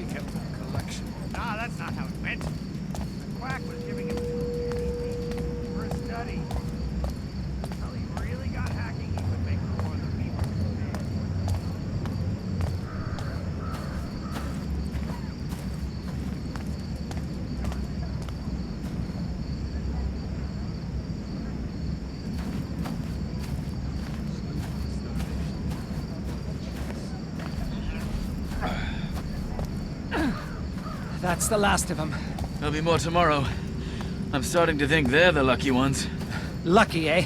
really kept a collection. Nah, that's not how it went. The quack was giving him anything for a study. Well, he really got hacking, he would make more of the people. That's the last of them. There'll be more tomorrow. I'm starting to think they're the lucky ones. Lucky, eh?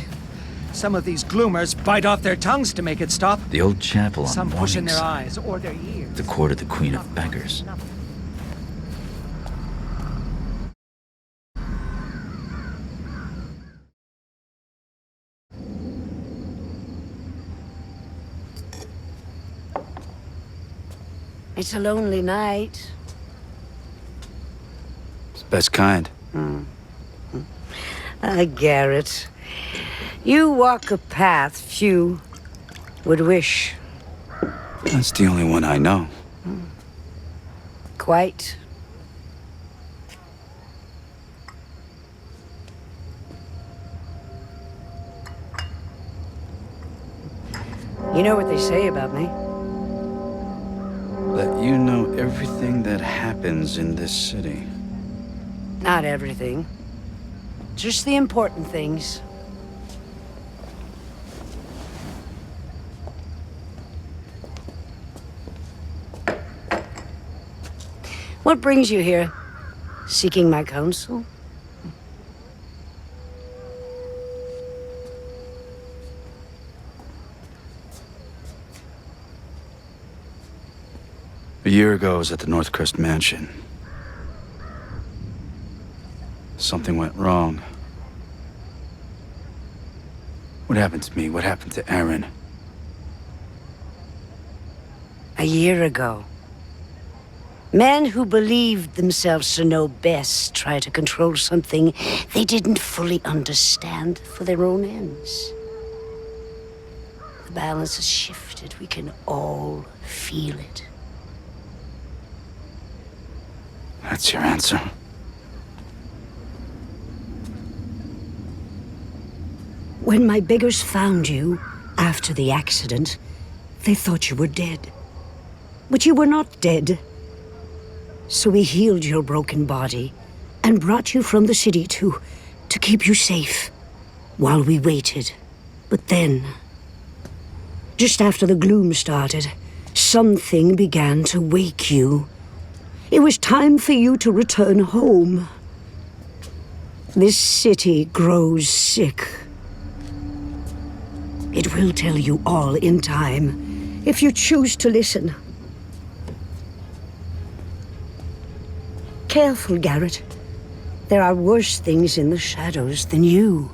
Some of these gloomers bite off their tongues to make it stop. The old chapel on Some push in their mornings. eyes or their ears. The court of the Queen of Beggars. It's a lonely night. It's the best kind. Garrett. You walk a path few would wish. That's the only one I know. Quite. You know what they say about me? That you know everything that happens in this city. Not everything. Just the important things. What brings you here? Seeking my counsel? A year ago, I was at the Northcrest Mansion. Something went wrong. What happened to me? What happened to Aaron? A year ago. Men who believed themselves to know best try to control something they didn't fully understand for their own ends. The balance has shifted. We can all feel it. That's your answer? When my beggars found you after the accident, they thought you were dead. But you were not dead. So we healed your broken body and brought you from the city to keep you safe while we waited. But then, just after the gloom started, something began to wake you. It was time for you to return home. This city grows sick. It will tell you all in time, if you choose to listen. Careful, Garrett. There are worse things in the shadows than you.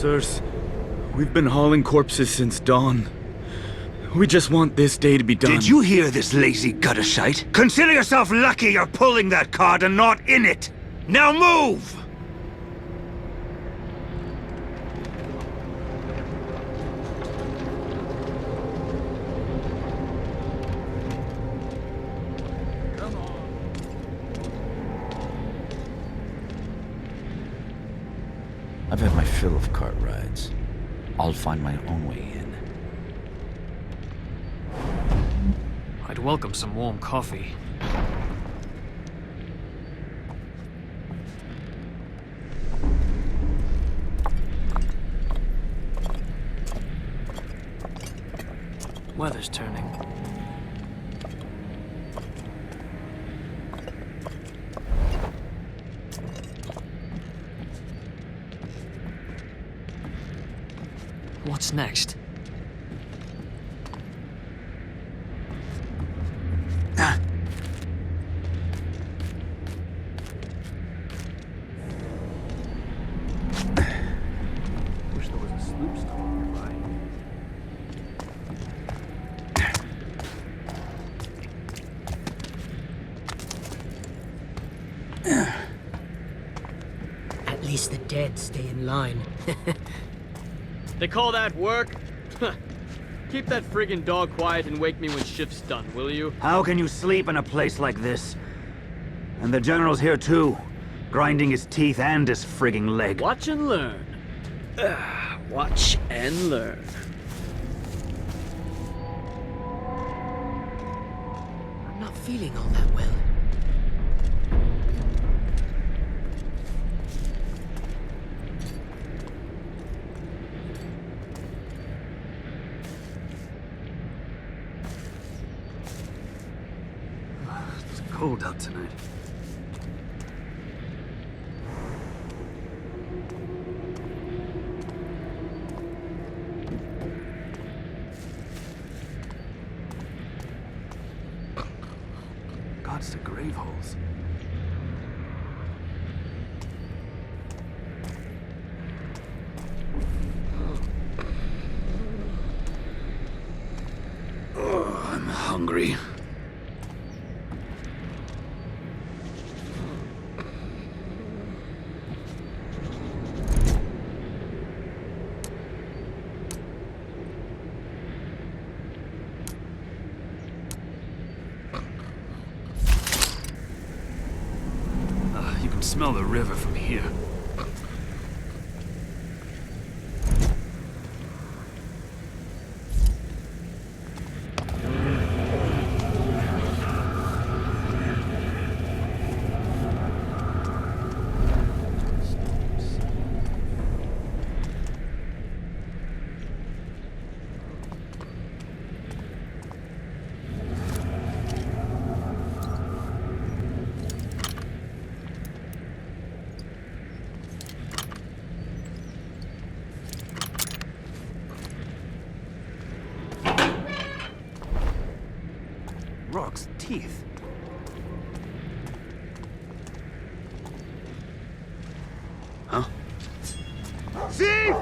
Sirs, we've been hauling corpses since dawn. We just want this day to be done. Did you hear this lazy gutter shite? Consider yourself lucky you're pulling that cart and not in it! Now move! I've had my fill of cart rides. I'll find my own way in. I'd welcome some warm coffee. Weather's turning. What's next? Wish there was a sloop stop nearby. At least the dead stay in line. They call that work? Keep that friggin' dog quiet and wake me when shift's done, will you? How can you sleep in a place like this? And the General's here too, grinding his teeth and his frigging leg. Watch and learn. Watch and learn. I'm not feeling all that well. It's cold out tonight. Gods to grave holes. I'm hungry. You can smell the river from here. Rock's teeth. Huh? Thief!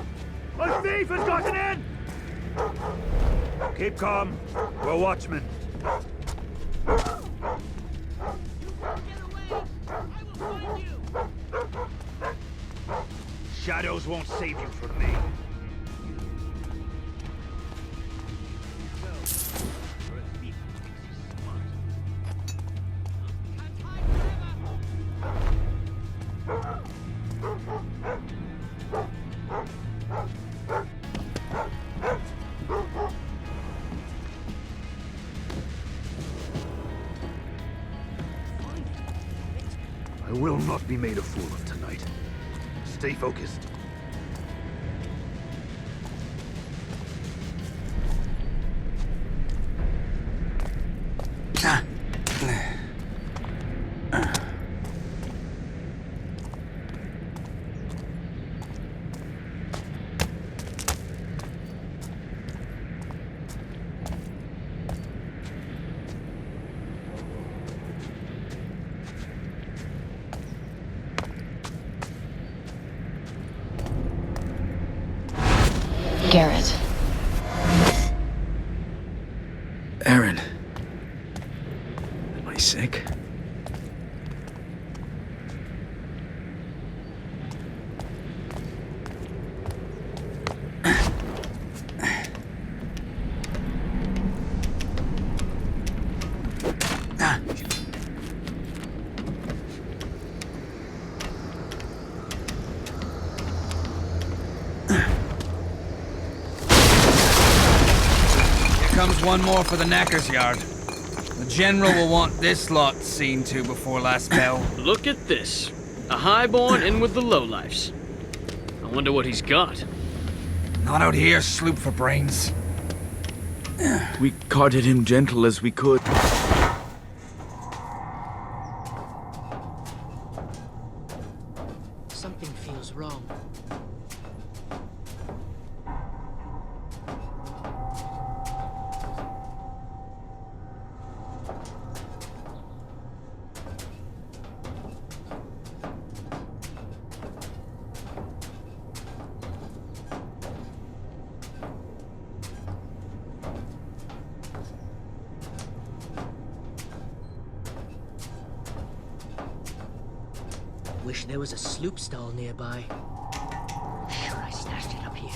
A thief has gotten in! Keep calm. We're watchmen. Shadows won't save you from me. I will not be made a fool of tonight. Stay focused. Garrett. Aaron. Am I sick? Comes one more for the knacker's yard. The General will want this lot seen to before last bell. Look at this. A highborn in with the lowlifes. I wonder what he's got. Not out here, sloop for brains. We carted him gentle as we could. Something feels wrong. Wish there was a sloop stall nearby. Sure, I stashed it up here.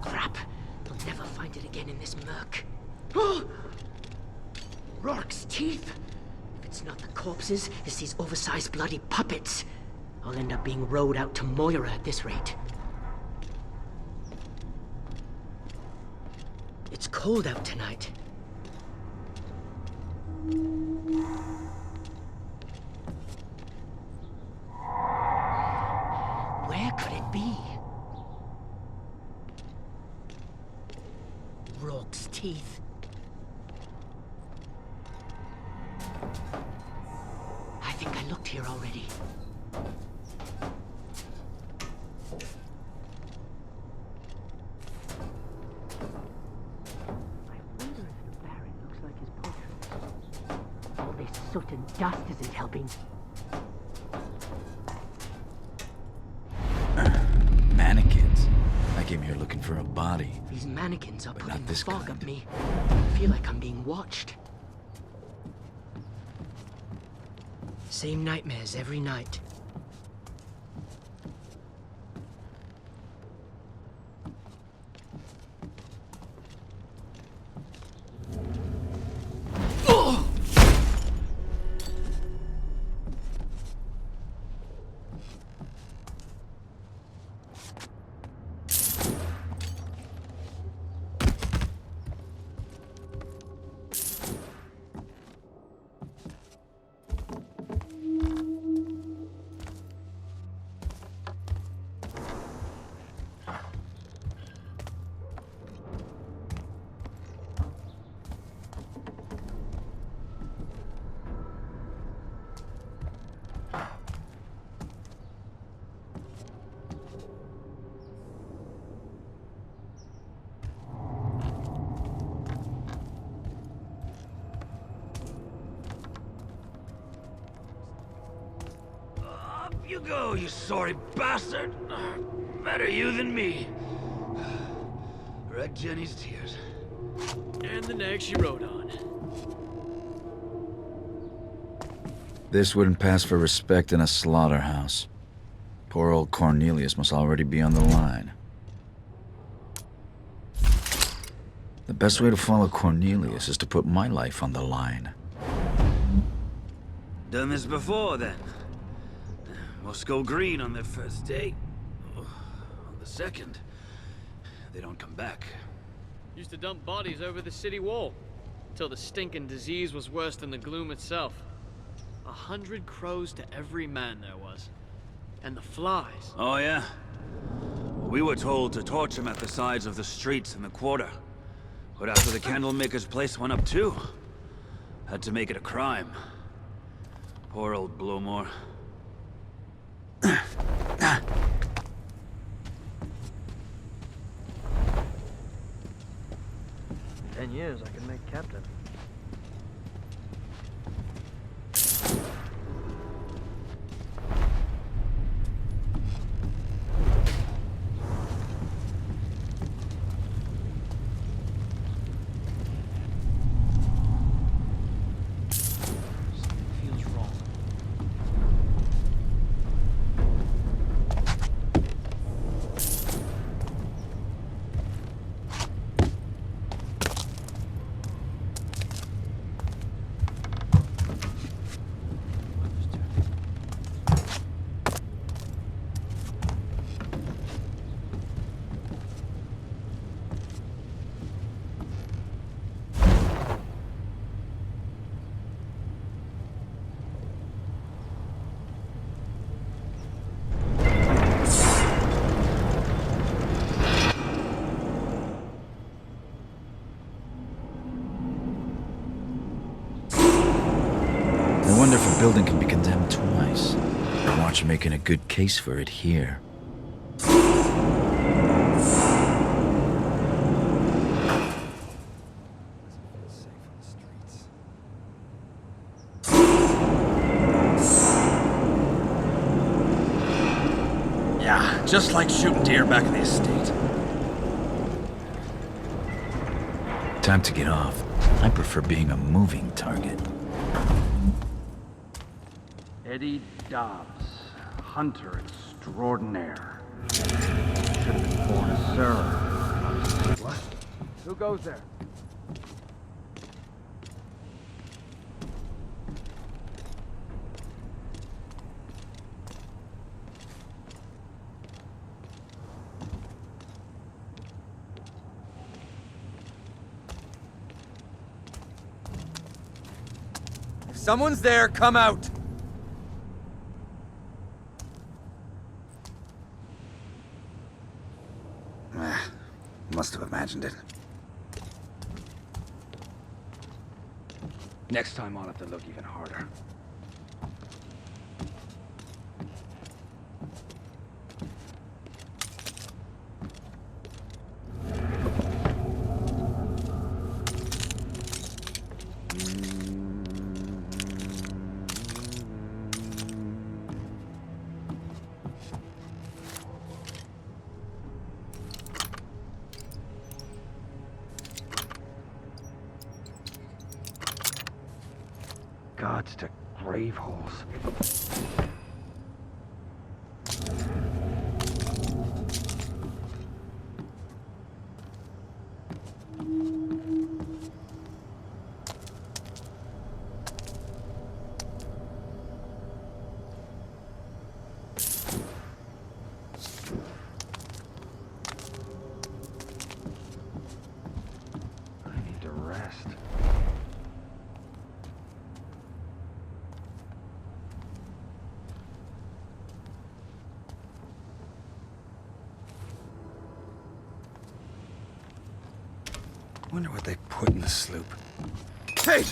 Crap! They'll never find it again in this murk. Rourke's teeth! If it's not the corpses, it's these oversized bloody puppets. I'll end up being rowed out to Moira at this rate. It's cold out tonight. Where could it be? Rourke's teeth. I think I looked here already. I wonder if the Baron looks like his portrait. All this soot and dust isn't helping. Mannequins. I came here looking for a body. These mannequins are But putting not the this fog kind. up me. I feel like I'm being watched. Same nightmares every night. Up you go, you sorry bastard. Better you than me. Read Jenny's tears. And the nag she rode on. This wouldn't pass for respect in a slaughterhouse. Poor old Cornelius must already be on the line. The best way to follow Cornelius is to put my life on the line. Done this before, then. Must go green on their first date. On the second, they don't come back. Used to dump bodies over the city wall. Till the stinking disease was worse than the gloom itself. 100 crows to every man there was. And the flies. Oh, yeah? We were told to torch them at the sides of the streets in the quarter. But after the candlemaker's place went up too, had to make it a crime. Poor old Blowmore. 10 years, I can make captain. wonder if a building can be condemned twice. I watch you making a good case for it here. Yeah, just like shooting deer back in the estate. Time to get off. I prefer being a moving target. Eddie Dobbs, hunter extraordinaire. Should have been born a sir. What? Who goes there? If someone's there, come out! Must have imagined it. Next time I'll have to look even harder. Gods to grave holes. I need to rest. Wonder what they put in the sloop. Hey!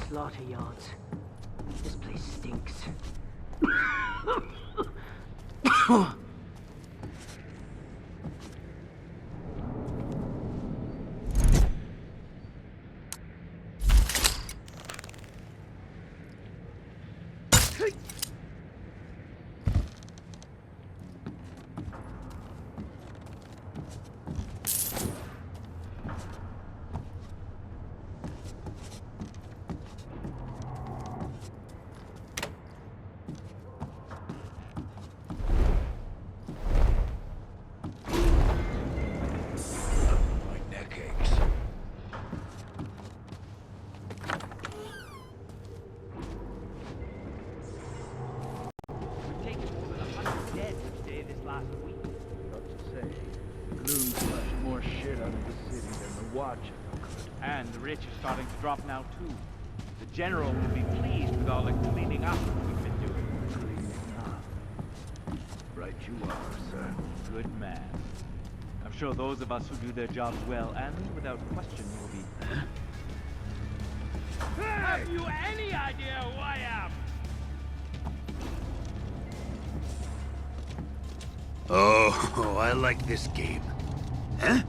Slaughter yards. This place stinks. watch if we could. And the rich are starting to drop now too. The general will be pleased with all the cleaning up we've been doing. Cleaning up? Right you are, sir. Good man. I'm sure those of us who do their jobs well and without question will be... Have you any idea who I am? Oh, I like this game. Huh?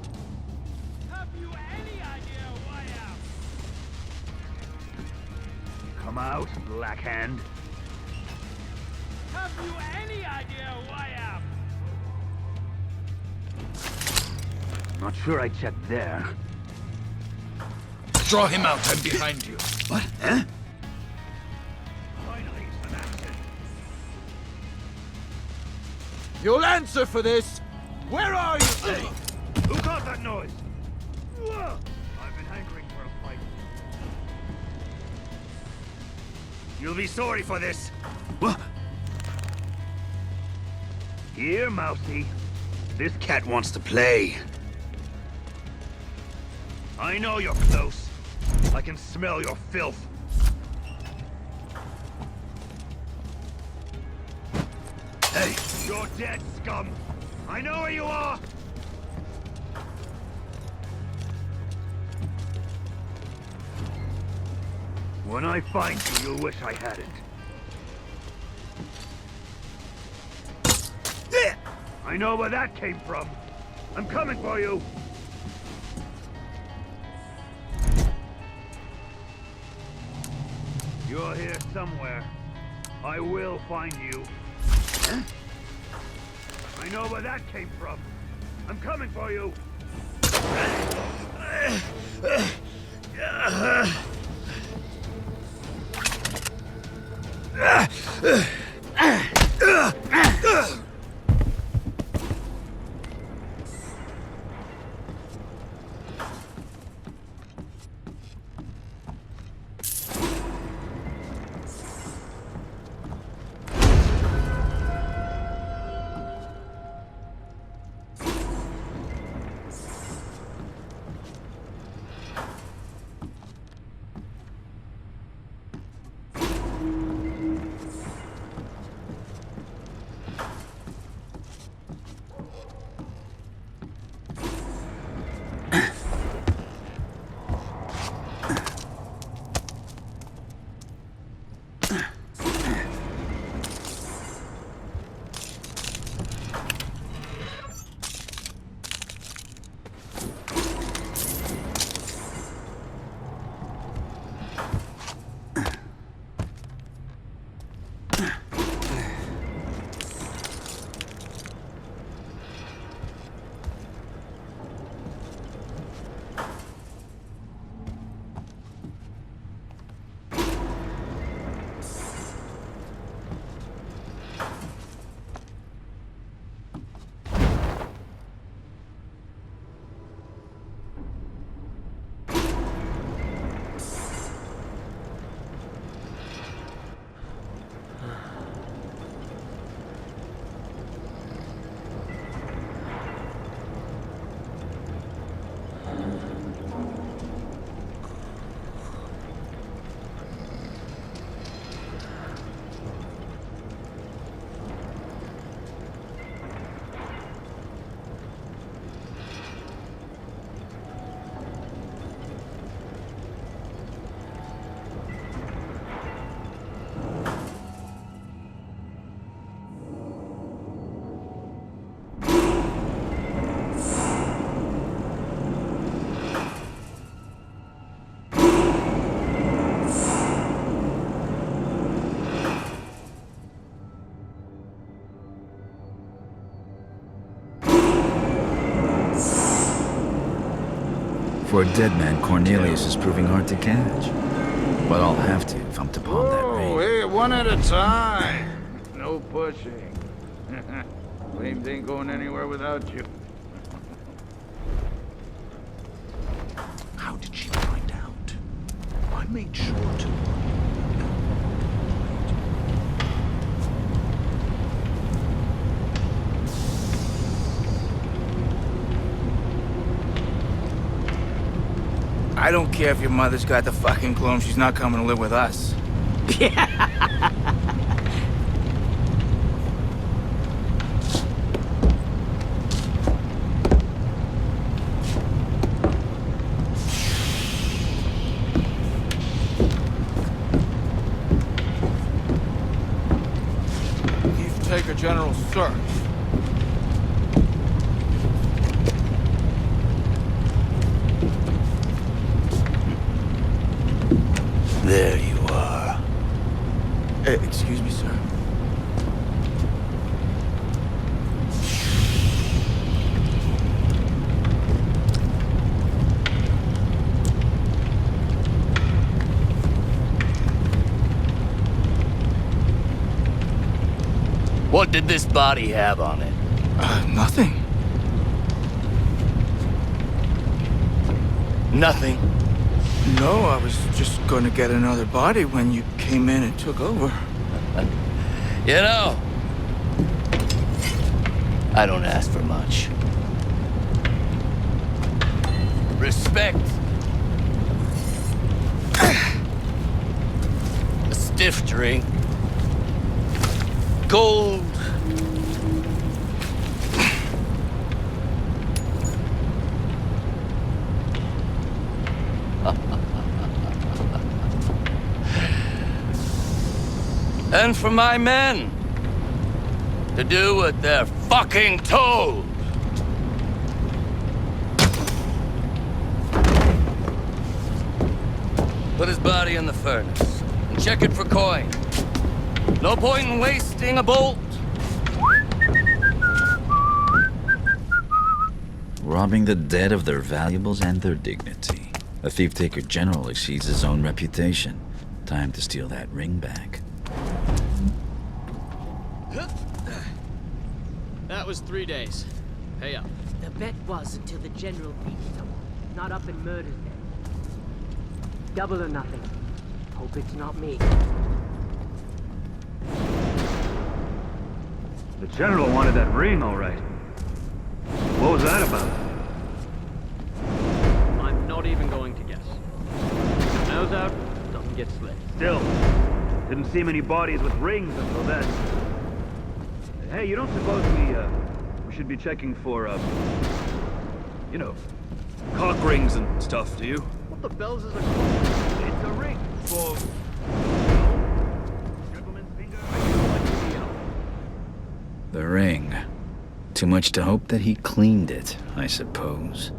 Have you any idea who I am? Come out, Black Hand. Have you any idea who I am? Not sure I checked there. Draw him out. I'm behind you. What? Huh? Finally, some action. You'll answer for this! Where are you? Hey! Who caused that noise? I've been hankering for a fight. You'll be sorry for this. What? Here, Mousy. This cat wants to play. I know you're close. I can smell your filth. Hey, you're dead, scum. I know where you are. When I find you, you'll wish I hadn't. I know where that came from. I'm coming for you. You're here somewhere. I will find you. Huh? I know where that came from. I'm coming for you. For a dead man, Cornelius is proving hard to catch. But I'll have to if I'm to pawn that ring. Oh, hey, one at a time. No pushing. Flames ain't going anywhere without you. How did she find out? I made sure to. I don't care if your mother's got the fucking clone. She's not coming to live with us. Take a general search. There you are. Excuse me, sir. What did this body have on it? Nothing. Nothing. No, I was just gonna get another body when you came in and took over. You know, I don't ask for much. Respect. A stiff drink. Gold. And for my men to do what they're fucking told. Put his body in the furnace and check it for coin. No point in wasting a bolt. Robbing the dead of their valuables and their dignity. A thief-taker general exceeds his own reputation. Time to steal that ring back. That was 3 days. Pay up. The bet was until the general beat someone, not up and murdered them. Double or nothing. Hope it's not me. The general wanted that ring, all right. What was that about? I'm not even going to guess. If nose out, doesn't get slit. Still, didn't see many bodies with rings until then. Hey, you don't suppose we should be checking for, you know, cock rings and stuff, do you? What the bells is a cock? It's a ring for... gentleman's finger? The ring. Too much to hope that he cleaned it, I suppose.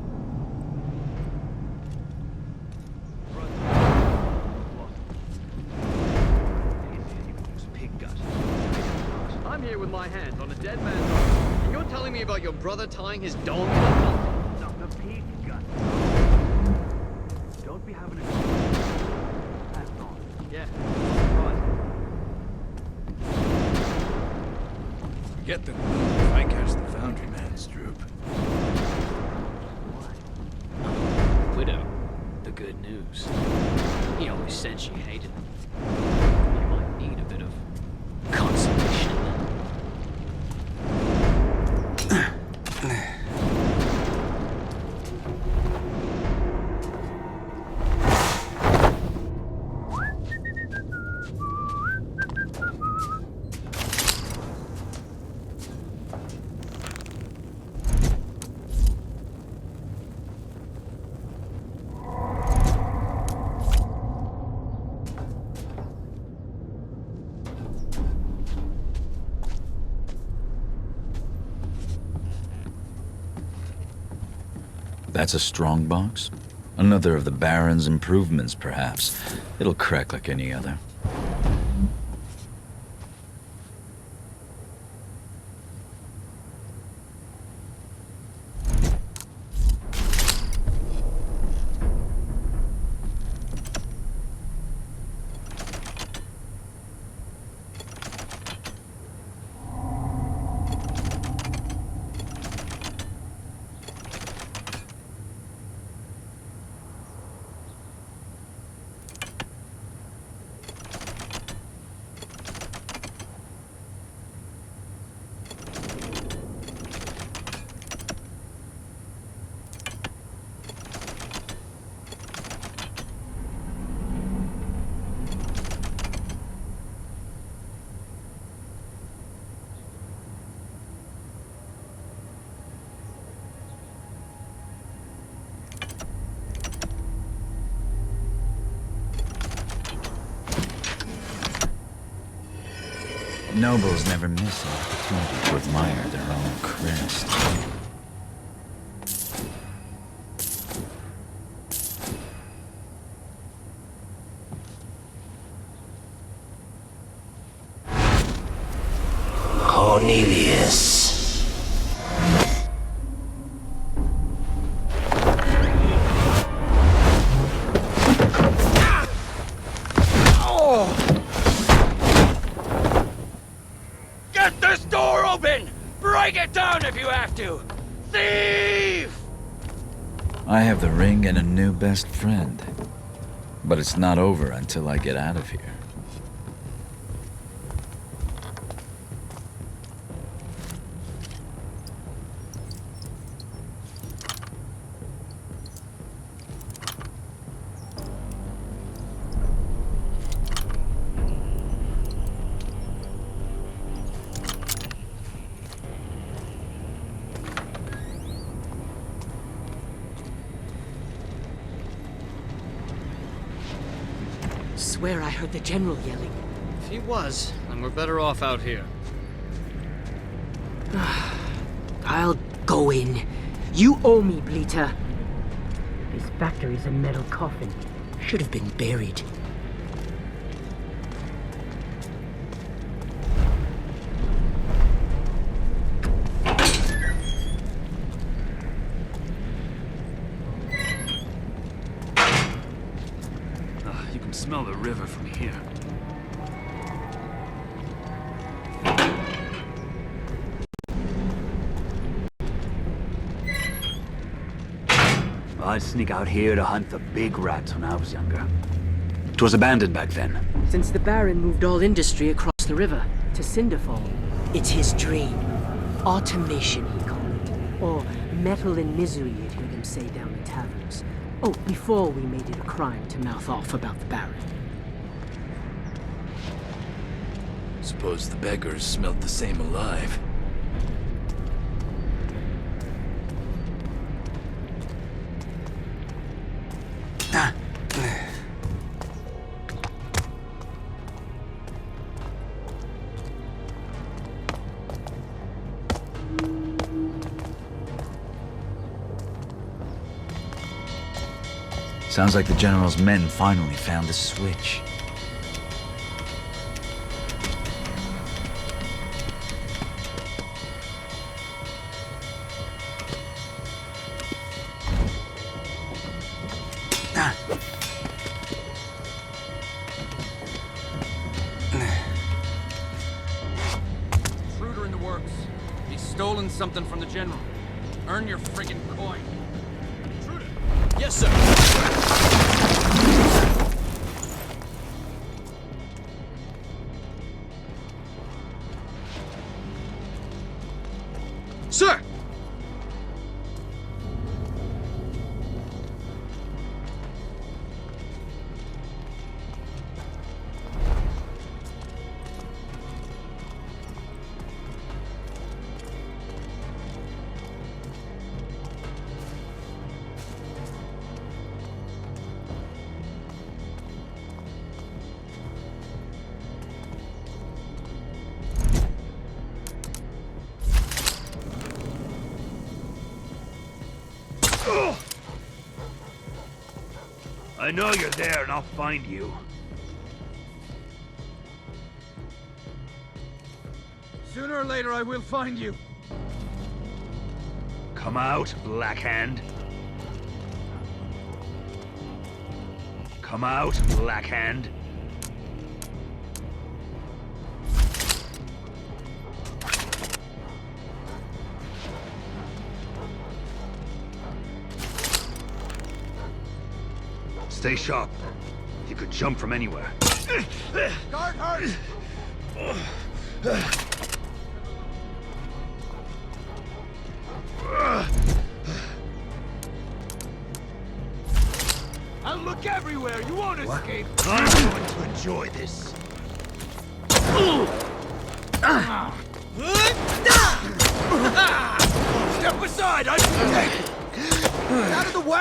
I'm here with my hands on a dead man's arm, and you're telling me about your brother tying his dong to the knot? Not the pig gut. Don't be having a go. That's on. Yeah. Get them if I catch the Foundry man's droop. Widow. The good news. He always said she hated him. You might need a bit of consolation. That's a strong box? Another of the Baron's improvements, perhaps. It'll crack like any other. Nobles never miss an opportunity to admire their own crest. Cornelius. Get this door open! Break it down if you have to! Thief! I have the ring and a new best friend. But it's not over until I get out of here. Swear I heard the general yelling. If he was, then we're better off out here. I'll go in. You owe me, Bleeter. This factory's a metal coffin. Should have been buried. You can smell the river from here. I'd sneak out here to hunt the big rats when I was younger. It was abandoned back then. Since the Baron moved all industry across the river to Cinderfall, it's his dream. Automation, he called it. Or metal and misery, you'd hear them say down in taverns. Oh, before we made it a crime to mouth off about the Baron. Suppose the beggars smelt the same alive. Sounds like the General's men finally found the switch. Intruder in the works. He's stolen something from the General. Earn your friggin' coin. Intruder! Yes, sir! Sir! I know you're there and I'll find you. Sooner or later I will find you. Come out, Black Hand. Come out, Black Hand. Stay sharp. You could jump from anywhere. Guard hard! I'll look everywhere. You won't escape. I'm going to enjoy this. Step aside. I can take it. Get out of the way.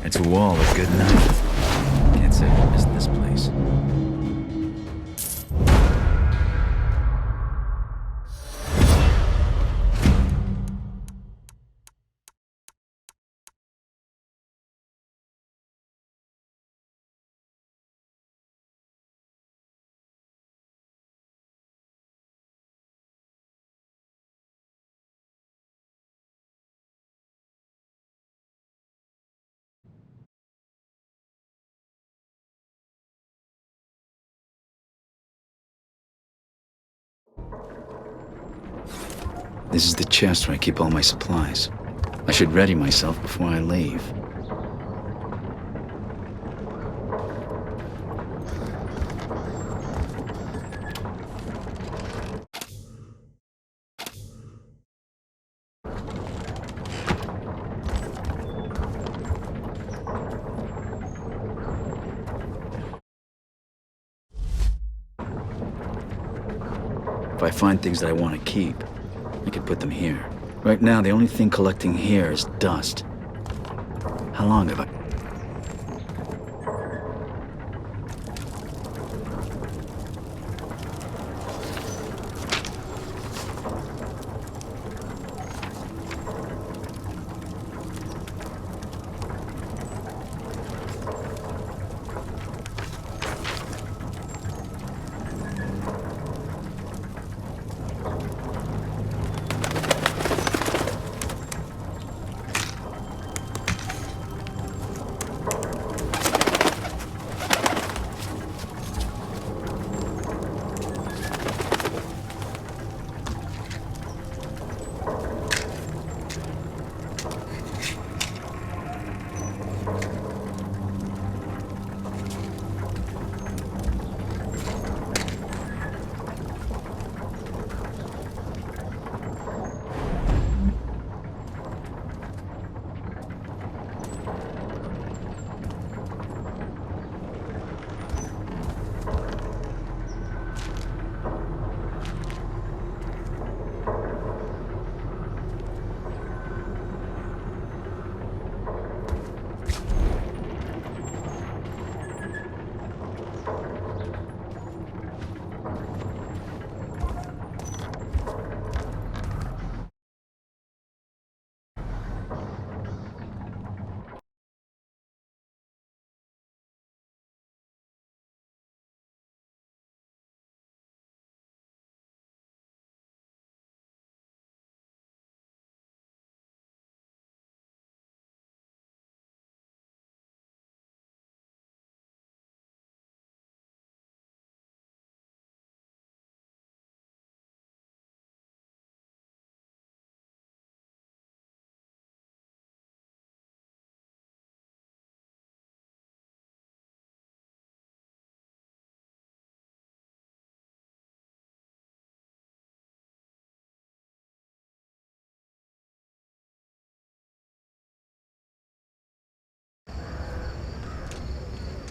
It's a wall of good night. Can't say I missed this place. This is the chest where I keep all my supplies. I should ready myself before I leave. If I find things that I want to keep, I could put them here. Right now, the only thing collecting here is dust. How long have I...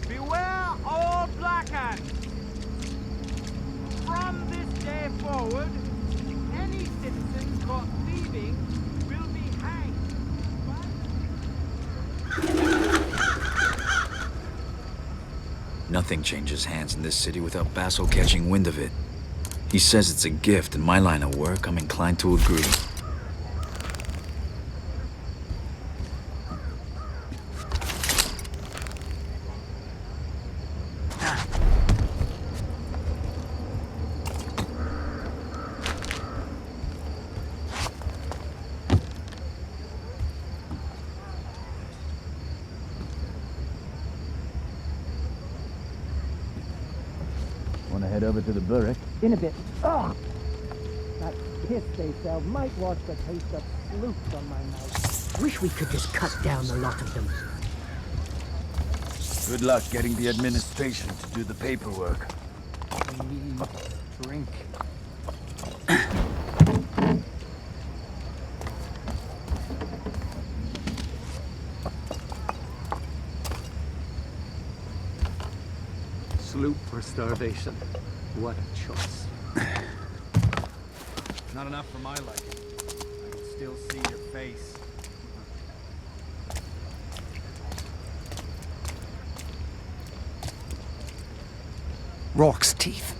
Beware all Blackhand! From this day forward, any citizen caught thieving will be hanged. Nothing changes hands in this city without Basil catching wind of it. He says it's a gift. In my line of work, I'm inclined to agree. Want to head over to the Burrick? In a bit. Ugh! That piss they sell might wash the taste of sloop from my mouth. Wish we could just cut down the lot of them. Good luck getting the administration to do the paperwork. I need drink. Sloop or starvation? What a choice. Not enough for my liking. I can still see your face. Rourke's teeth.